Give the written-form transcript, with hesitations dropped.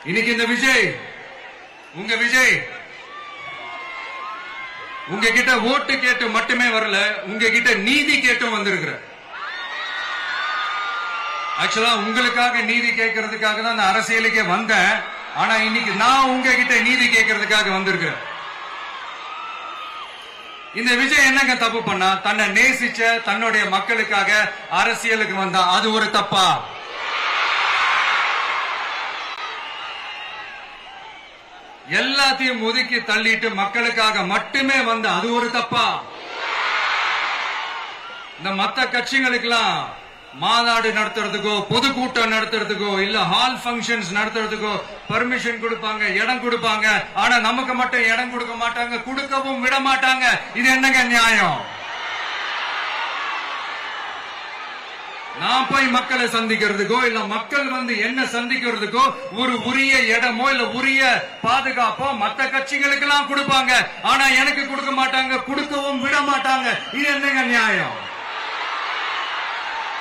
இன்னைக்கு இந்த விஜய் உங்ககிட்ட ஓட்டு கேட்டு மட்டுமே வரல, உங்ககிட்ட நீதி கேட்டும் வந்திருக்கிற. ஆக்சுவலா உங்களுக்காக நீதி கேட்கறதுக்காக தான் நான் அரசியலுக்கே வந்தேன். ஆனா இன்னைக்கு நான் உங்ககிட்ட நீதி கேட்கறதுக்காக வந்திருக்கிறேன். இந்த விஜய் என்னங்க தப்பு பண்ணா? தன்னை நேசிச்ச தன்னுடைய மக்களுக்காக அரசியலுக்கு வந்தா அது ஒரு தப்பா? எல்லாத்தையும் ஒதுக்கி தள்ளிட்டு மக்களுக்காக மட்டுமே வந்த அது ஒரு தப்பா? இந்த மத்த கட்சிகளுக்கெல்லாம் மாநாடு நடத்துறதுக்கோ பொதுக்கூட்டம் நடத்துறதுக்கோ இல்ல ஹால் பங்கன்ஸ் நடத்துறதுக்கோ பர்மிஷன் கொடுப்பாங்க, இடம் கொடுப்பாங்க. ஆனா நமக்கு மட்டும் இடம் கொடுக்க மாட்டாங்க, கொடுக்கவும் விட மாட்டாங்க. இது என்னங்க நியாயம்? நான் போய் மக்களை சந்திக்கிறதுக்கோ இல்ல மக்கள் வந்து என்ன சந்திக்கிறதுக்கோ ஒரு உரிய இடமோ இல்ல உரிய பாதுகாப்போ மத்த கட்சிகளுக்கு எல்லாம் கொடுப்பாங்க. ஆனா எனக்கு கொடுக்க மாட்டாங்க, கொடுக்கவும் விட மாட்டாங்க. இது என்னங்க நியாயம்?